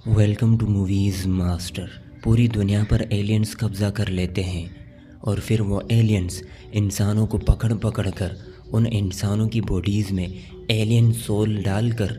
Welcome to movies master. पूरी दुनिया पर एलियंस कब्ज़ा कर लेते हैं और फिर वो एलियंस इंसानों को पकड़ पकड़ कर उन इंसानों की बॉडीज़ में एलियन सोल डालकर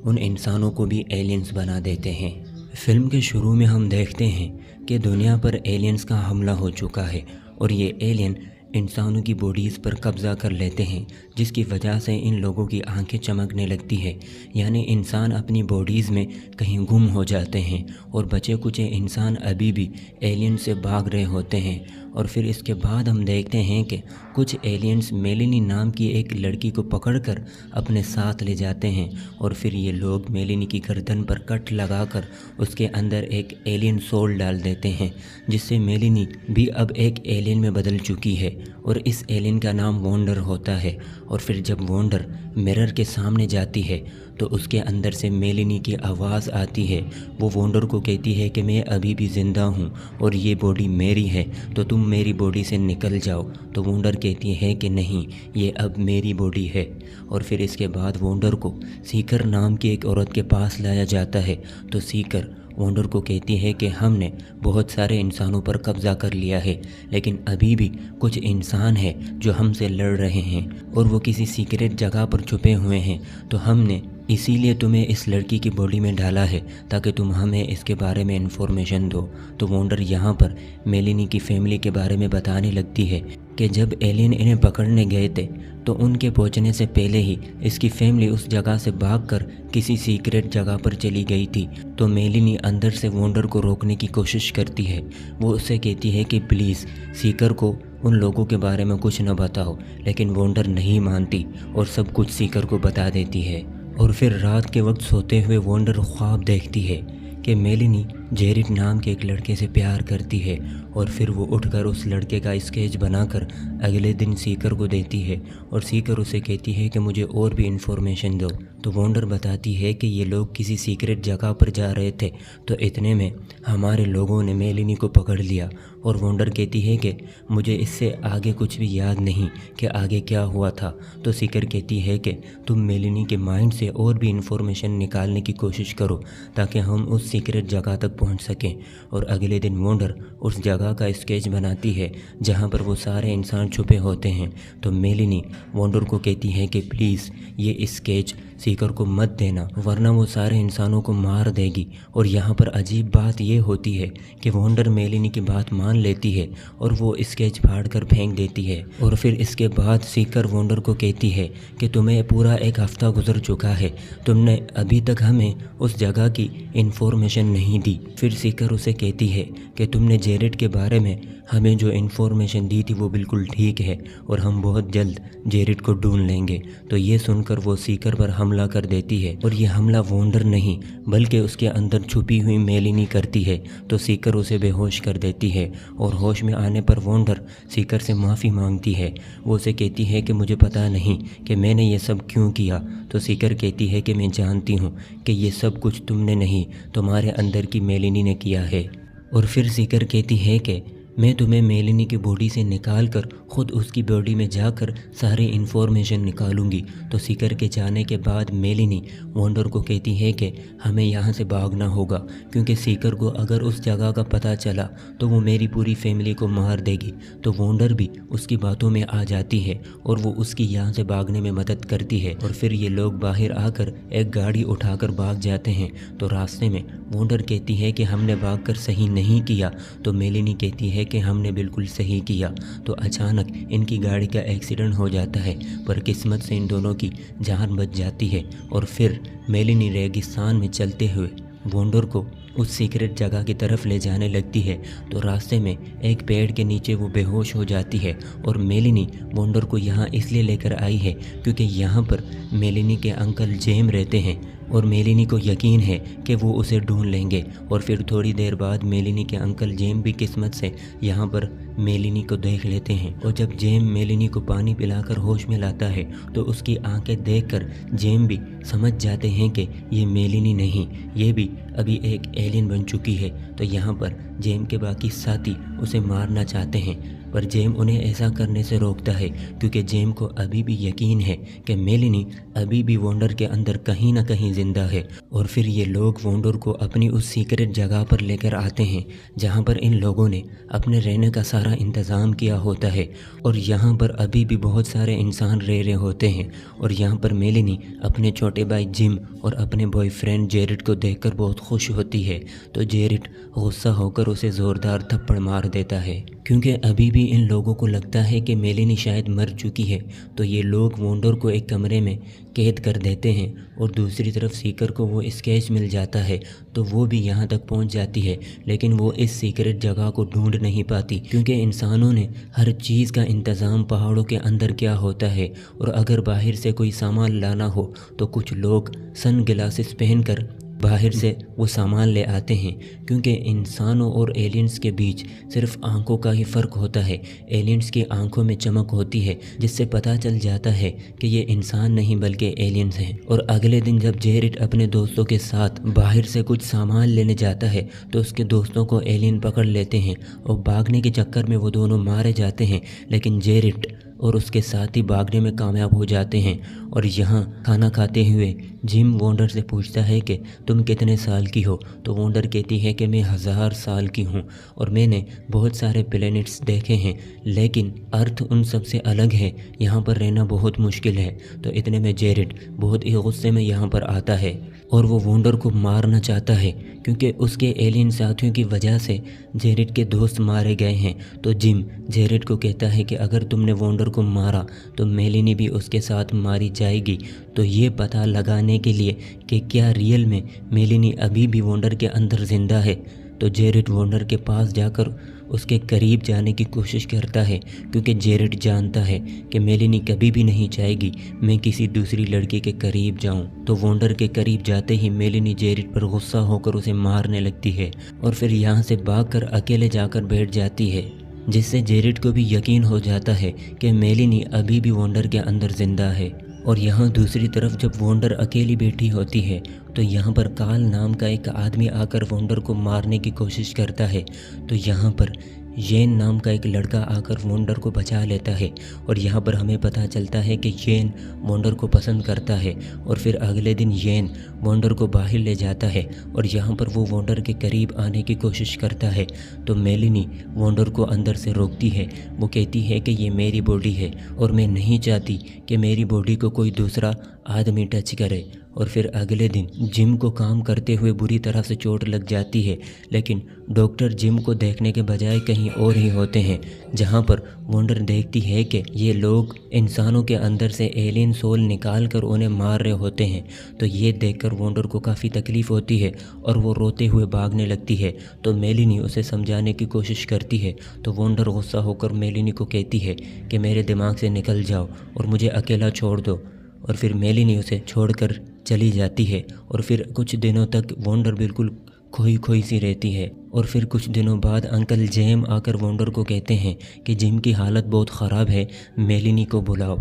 उन इंसानों को भी एलियंस बना देते हैं। फिल्म के शुरू में हम देखते हैं कि दुनिया पर एलियंस का हमला हो चुका है और ये एलियन इंसानों की बॉडीज़ पर कब्ज़ा कर लेते हैं, जिसकी वजह से इन लोगों की आंखें चमकने लगती है। यानी इंसान अपनी बॉडीज़ में कहीं गुम हो जाते हैं और बचे कुचे इंसान अभी भी एलियन से भाग रहे होते हैं। और फिर इसके बाद हम देखते हैं कि कुछ एलियंस मेलिनी नाम की एक लड़की को पकड़कर अपने साथ ले जाते हैं और फिर ये लोग मेलिनी की गर्दन पर कट लगाकर उसके अंदर एक एलियन सोल डाल देते हैं, जिससे मेलिनी भी अब एक एलियन में बदल चुकी है और इस एलियन का नाम वॉन्डर होता है। और फिर जब वॉन्डर मिरर के सामने जाती है तो उसके अंदर से मेलिनी की आवाज़ आती है। वो वॉन्डर को कहती है कि मैं अभी भी ज़िंदा हूँ और ये बॉडी मेरी है, तो तुम मेरी बॉडी से निकल जाओ। तो वॉन्डर कहती है कि नहीं, ये अब मेरी बॉडी है। और फिर इसके बाद वॉन्डर को सीकर नाम की एक औरत के पास लाया जाता है। तो सीकर वॉन्डर को कहती है कि हमने बहुत सारे इंसानों पर कब्ज़ा कर लिया है, लेकिन अभी भी कुछ इंसान हैं जो हमसे लड़ रहे हैं और वो किसी सीक्रेट जगह पर छुपे हुए हैं। तो हमने इसीलिए तुम्हें इस लड़की की बॉडी में डाला है ताकि तुम हमें इसके बारे में इंफॉर्मेशन दो। तो वॉन्डर यहाँ पर मेलिनी की फैमिली के बारे में बताने लगती है कि जब एलियन इन्हें पकड़ने गए थे तो उनके पहुंचने से पहले ही इसकी फैमिली उस जगह से भागकर किसी सीक्रेट जगह पर चली गई थी। तो मेलिनी अंदर से वॉन्डर को रोकने की कोशिश करती है। वो उससे कहती है कि प्लीज़ सीकर को उन लोगों के बारे में कुछ न बताओ, लेकिन वॉन्डर नहीं मानती और सब कुछ सीकर को बता देती है। और फिर रात के वक्त सोते हुए वॉन्डर ख्वाब देखती है कि मेलिनी जेरिड नाम के एक लड़के से प्यार करती है और फिर वो उठकर उस लड़के का स्केच बनाकर अगले दिन सीकर को देती है और सीकर उसे कहती है कि मुझे और भी इन्फॉर्मेशन दो। तो वॉन्डर बताती है कि ये लोग किसी सीक्रेट जगह पर जा रहे थे, तो इतने में हमारे लोगों ने मेलिनी को पकड़ लिया। और वॉन्डर कहती है कि मुझे इससे आगे कुछ भी याद नहीं कि आगे क्या हुआ था। तो सीकर कहती है कि तुम मेलिनी के माइंड से और भी इन्फॉर्मेशन निकालने की कोशिश करो ताकि हम उस सीक्रेट जगह तक पहुंच सकें। और अगले दिन वॉन्डर उस जगह का स्केच बनाती है जहां पर वो सारे इंसान छुपे होते हैं। तो मेलिनी वॉन्डर को कहती है कि प्लीज़ ये स्केच सीकर को मत देना, वरना वो सारे इंसानों को मार देगी। और यहाँ पर अजीब बात ये होती है कि वॉन्डर मेलिनी की बात मान लेती है और वो स्केच फाड़ कर फेंक देती है। और फिर इसके बाद सीकर वॉन्डर को कहती है कि तुम्हें पूरा एक हफ्ता गुजर चुका है, तुमने अभी तक हमें उस जगह की इन्फॉर्मेशन नहीं दी। फिर सीकर उसे कहती है कि तुमने जेरेड के बारे में हमें जो इन्फॉर्मेशन दी थी वो बिल्कुल ठीक है और हम बहुत जल्द जेरेड को ढूंढ लेंगे। तो ये सुनकर वो सीकर पर हमला कर देती है और ये हमला वॉन्डर नहीं बल्कि उसके अंदर छुपी हुई मेलिनी करती है। तो सीकर उसे बेहोश कर देती है और होश में आने पर वॉन्डर सीकर से माफ़ी मांगती है। वो उसे कहती है कि मुझे पता नहीं कि मैंने ये सब क्यों किया। तो सीकर कहती है कि मैं जानती हूँ कि ये सब कुछ तुमने नहीं, तुम्हारे अंदर की मेलिनी ने किया है। और फिर सीकर कहती है कि मैं तुम्हें मेलिनी की बॉडी से निकाल कर ख़ुद उसकी बॉडी में जाकर सारी इन्फॉर्मेशन निकालूंगी। तो सीकर के जाने के बाद मेलिनी वॉन्डर को कहती है कि हमें यहाँ से भागना होगा, क्योंकि सीकर को अगर उस जगह का पता चला तो वो मेरी पूरी फैमिली को मार देगी। तो वॉन्डर भी उसकी बातों में आ जाती है और वो उसकी यहाँ से भागने में मदद करती है। और फिर ये लोग बाहर आकर एक गाड़ी उठाकर भाग जाते हैं। तो रास्ते में वॉन्डर कहती है कि हमने भागकर सही नहीं किया। तो मेलिनी कहती है कि हमने बिल्कुल सही किया। तो अचानक इनकी गाड़ी का एक्सीडेंट हो जाता है, पर किस्मत से इन दोनों की जान बच जाती है। और फिर मेलिनी रेगिस्तान में चलते हुए वॉन्डर को उस सीक्रेट जगह की तरफ ले जाने लगती है। तो रास्ते में एक पेड़ के नीचे वो बेहोश हो जाती है और मेलिनी वॉन्डर को यहाँ इसलिए लेकर आई है क्योंकि यहाँ पर मेलिनी के अंकल जेम रहते हैं और मेलिनी को यकीन है कि वो उसे ढूंढ लेंगे। और फिर थोड़ी देर बाद मेलिनी के अंकल जेम भी किस्मत से यहाँ पर मेलिनी को देख लेते हैं। और जब जेम मेलिनी को पानी पिलाकर होश में लाता है तो उसकी आंखें देखकर जेम भी समझ जाते हैं कि ये मेलिनी नहीं, ये भी अभी एक एलियन बन चुकी है। तो यहाँ पर जेम के बाकी साथी उसे मारना चाहते हैं, पर जेम उन्हें ऐसा करने से रोकता है क्योंकि जेम को अभी भी यकीन है कि मेलिनी अभी भी वॉन्डर के अंदर कहीं ना कहीं ज़िंदा है। और फिर ये लोग वॉन्डर को अपनी उस सीक्रेट जगह पर लेकर आते हैं जहाँ पर इन लोगों ने अपने रहने का सारा इंतज़ाम किया होता है। और यहाँ पर अभी भी बहुत सारे इंसान रह रहे होते हैं। और यहाँ पर मेलिनी अपने छोटे भाई जिम और अपने बॉयफ्रेंड जेरिड को देखकर बहुत खुश होती है। तो जेरिड गुस्सा होकर उसे ज़ोरदार थप्पड़ मार देता है क्योंकि अभी भी इन लोगों को लगता है कि मेलिनी शायद मर चुकी है। तो ये लोग वॉन्डर को एक कमरे में कैद कर देते हैं और दूसरी तरफ सीकर को वो स्केच मिल जाता है तो वो भी यहाँ तक पहुँच जाती है, लेकिन वो इस सीक्रेट जगह को ढूंढ नहीं पाती क्योंकि इंसानों ने हर चीज़ का इंतज़ाम पहाड़ों के अंदर किया होता है। और अगर बाहर से कोई सामान लाना हो तो कुछ लोग सन ग्लासेस पहनकर बाहर से वो सामान ले आते हैं क्योंकि इंसानों और एलियंस के बीच सिर्फ आंखों का ही फ़र्क होता है। एलियंस की आंखों में चमक होती है जिससे पता चल जाता है कि ये इंसान नहीं बल्कि एलियंस हैं। और अगले दिन जब जेरिड अपने दोस्तों के साथ बाहर से कुछ सामान लेने जाता है तो उसके दोस्तों को एलियन पकड़ लेते हैं और भागने के चक्कर में वो दोनों मारे जाते हैं, लेकिन जेरिड और उसके साथी भागने में कामयाब हो जाते हैं। और यहाँ खाना खाते हुए जिम वॉन्डर से पूछता है कि तुम कितने साल की हो? तो वॉन्डर कहती है कि मैं 1000 साल की हूँ और मैंने बहुत सारे प्लैनेट्स देखे हैं, लेकिन अर्थ उन सब से अलग है, यहाँ पर रहना बहुत मुश्किल है। तो इतने में जेरिड बहुत ही गुस्से में यहाँ पर आता है और वो वॉन्डर को मारना चाहता है क्योंकि उसके एलियन साथियों की वजह से जेरिड के दोस्त मारे गए हैं। तो जिम जेरिड को कहता है कि अगर तुमने वॉन्डर को मारा तो मेलिनी भी उसके साथ मारी जाएगी। तो ये पता लगाने के लिए कि क्या रियल में मेलिनी अभी भी वॉन्डर के अंदर ज़िंदा है, तो जेरिड वॉन्डर के पास जाकर उसके करीब जाने की कोशिश करता है क्योंकि जेरिड जानता है कि मेलिनी कभी भी नहीं चाहेगी मैं किसी दूसरी लड़की के करीब जाऊं। तो वॉन्डर के करीब जाते ही मेलिनी जेरिड पर गुस्सा होकर उसे मारने लगती है और फिर यहाँ से भागकर अकेले जाकर बैठ जाती है, जिससे जेरिड को भी यकीन हो जाता है कि मेलिनी अभी भी वॉन्डर के अंदर ज़िंदा है। और यहाँ दूसरी तरफ जब वॉन्डर अकेली बैठी होती है तो यहाँ पर काल नाम का एक आदमी आकर वॉन्डर को मारने की कोशिश करता है। तो यहाँ पर येन नाम का एक लड़का आकर वॉन्डर को बचा लेता है और यहाँ पर हमें पता चलता है कि येन वॉन्डर को पसंद करता है। और फिर अगले दिन येन वॉन्डर को बाहर ले जाता है और यहाँ पर वो वॉन्डर के करीब आने की कोशिश करता है। तो मेलिनी वॉन्डर को अंदर से रोकती है, वो कहती है कि ये मेरी बॉडी है और मैं नहीं चाहती कि मेरी बॉडी को कोई दूसरा आदमी टच करे। और फिर अगले दिन जिम को काम करते हुए बुरी तरह से चोट लग जाती है, लेकिन डॉक्टर जिम को देखने के बजाय कहीं और ही होते हैं, जहां पर वॉन्डर देखती है कि ये लोग इंसानों के अंदर से एलियन सोल निकाल कर उन्हें मार रहे होते हैं। तो ये देखकर वॉन्डर को काफ़ी तकलीफ़ होती है और वो रोते हुए भागने लगती है। तो मेलिनी उसे समझाने की कोशिश करती है, तो वॉन्डर गुस्सा होकर मेलिनी को कहती है कि मेरे दिमाग से निकल जाओ और मुझे अकेला छोड़ दो। और फिर मेलिनी उसे छोड़कर चली जाती है और फिर कुछ दिनों तक वॉन्डर बिल्कुल खोई खोई सी रहती है। और फिर कुछ दिनों बाद अंकल जेम आकर वॉन्डर को कहते हैं कि जिम की हालत बहुत ख़राब है, मेलिनी को बुलाओ।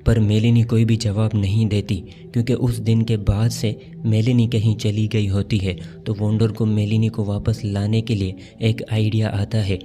पर मेलिनी कोई भी जवाब नहीं देती क्योंकि उस दिन के बाद से मेलिनी कहीं चली गई होती है। तो वॉन्डर को मेलिनी को वापस लाने के लिए एक आइडिया आता है।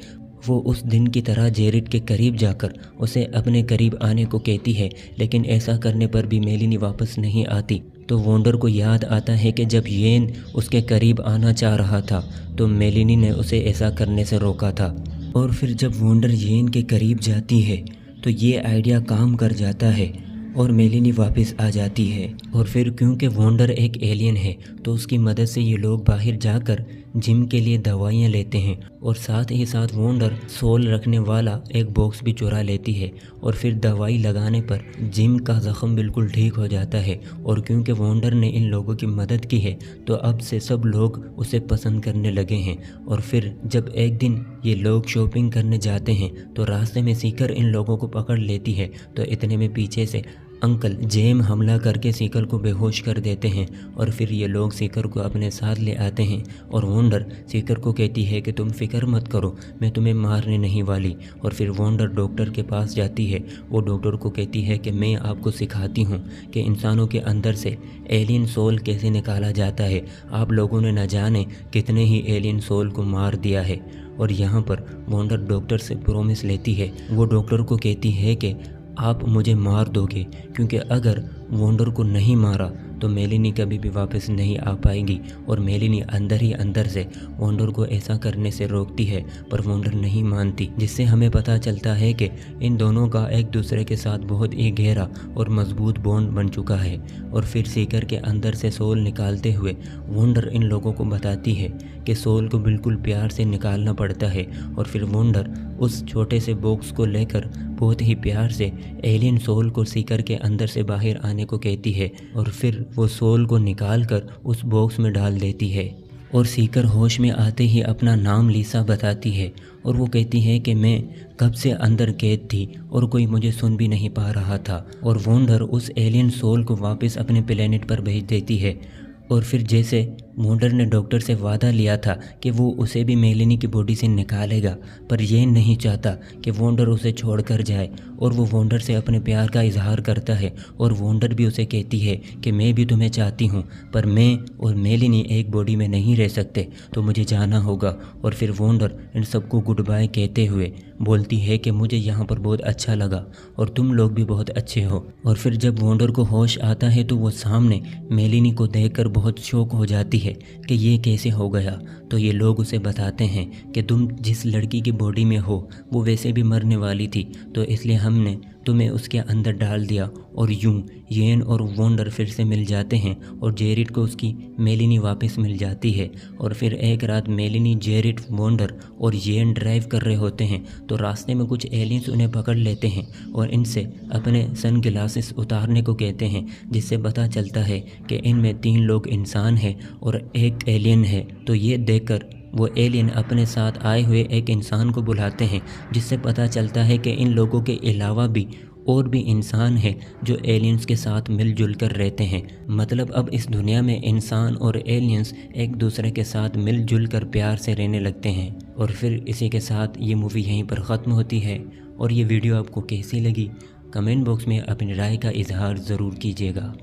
वो उस दिन की तरह जेरिड के करीब जाकर उसे अपने करीब आने को कहती है, लेकिन ऐसा करने पर भी मेलिनी वापस नहीं आती। तो वॉन्डर को याद आता है कि जब येन उसके करीब आना चाह रहा था तो मेलिनी ने उसे ऐसा करने से रोका था। और फिर जब वॉन्डर येन के करीब जाती है तो ये आइडिया काम कर जाता है और मेलिनी वापस आ जाती है। और फिर क्योंकि वॉन्डर एक एलियन है तो उसकी मदद से ये लोग बाहर जाकर जिम के लिए दवाइयाँ लेते हैं और साथ ही साथ वॉन्डर सोल रखने वाला एक बॉक्स भी चुरा लेती है। और फिर दवाई लगाने पर जिम का ज़ख़म बिल्कुल ठीक हो जाता है। और क्योंकि वॉन्डर ने इन लोगों की मदद की है तो अब से सब लोग उसे पसंद करने लगे हैं। और फिर जब एक दिन ये लोग शॉपिंग करने जाते हैं तो रास्ते में सीकर इन लोगों को पकड़ लेती है। तो इतने में पीछे से अंकल जेम हमला करके सीकर को बेहोश कर देते हैं और फिर ये लोग सीकर को अपने साथ ले आते हैं और वंडर सीकर को कहती है कि तुम फिक्र मत करो, मैं तुम्हें मारने नहीं वाली। और फिर वंडर डॉक्टर के पास जाती है। वो डॉक्टर को कहती है कि मैं आपको सिखाती हूँ कि इंसानों के अंदर से एलियन सोल कैसे निकाला जाता है। आप लोगों ने न जाने कितने ही एलियन सोल को मार दिया है। और यहाँ पर वंडर डॉक्टर से प्रॉमिस लेती है। वो डॉक्टर को कहती है कि आप मुझे मार दोगे, क्योंकि अगर वंडर को नहीं मारा तो मेलिनी कभी भी वापस नहीं आ पाएगी। और मेलिनी अंदर ही अंदर से वंडर को ऐसा करने से रोकती है, पर वंडर नहीं मानती, जिससे हमें पता चलता है कि इन दोनों का एक दूसरे के साथ बहुत ही गहरा और मजबूत बॉन्ड बन चुका है। और फिर सीकर के अंदर से सोल निकालते हुए वंडर इन लोगों को बताती है कि सोल को बिल्कुल प्यार से निकालना पड़ता है। और फिर वंडर उस छोटे से बॉक्स को लेकर बहुत ही प्यार से एलियन सोल को सीकर के अंदर से बाहर आने को कहती है और फिर वो सोल को निकाल कर उस बॉक्स में डाल देती है। और सीकर होश में आते ही अपना नाम लीसा बताती है और वो कहती है कि मैं कब से अंदर कैद थी और कोई मुझे सुन भी नहीं पा रहा था। और वंडर उस एलियन सोल को वापस अपने प्लेनेट पर भेज देती है। और फिर जैसे वंडर ने डॉक्टर से वादा लिया था कि वो उसे भी मेलिनी की बॉडी से निकालेगा, पर यह नहीं चाहता कि वंडर उसे छोड़कर जाए। और वो वंडर से अपने प्यार का इजहार करता है और वंडर भी उसे कहती है कि मैं भी तुम्हें चाहती हूँ, पर मैं और मेलिनी एक बॉडी में नहीं रह सकते, तो मुझे जाना होगा। और फिर वंडर इन सबको गुड बाय कहते हुए बोलती है कि मुझे यहाँ पर बहुत अच्छा लगा और तुम लोग भी बहुत अच्छे हो। और फिर जब वंडर को होश आता है तो वो सामने मेलिनी को देखकर बहुत शौक हो जाती है कि ये कैसे हो गया। तो ये लोग उसे बताते हैं कि तुम जिस लड़की की बॉडी में हो वो वैसे भी मरने वाली थी, तो इसलिए हमने तुम्हें उसके अंदर डाल दिया। और यूं येन और वंडर फिर से मिल जाते हैं और जेरिट को उसकी मेलिनी वापस मिल जाती है। और फिर एक रात मेलिनी, जेरिट, वंडर और येन ड्राइव कर रहे होते हैं तो रास्ते में कुछ एलियंस उन्हें पकड़ लेते हैं और इनसे अपने सन ग्लासेस उतारने को कहते हैं, जिससे पता चलता है कि इनमें 3 लोग इंसान हैं और एक एलियन है। तो ये देखकर वो एलियन अपने साथ आए हुए एक इंसान को बुलाते हैं, जिससे पता चलता है कि इन लोगों के अलावा भी और भी इंसान हैं जो एलियंस के साथ मिलजुल कर रहते हैं। मतलब अब इस दुनिया में इंसान और एलियंस एक दूसरे के साथ मिलजुल कर प्यार से रहने लगते हैं। और फिर इसी के साथ ये मूवी यहीं पर ख़त्म होती है। और ये वीडियो आपको कैसी लगी कमेंट बॉक्स में अपनी राय का इजहार ज़रूर कीजिएगा।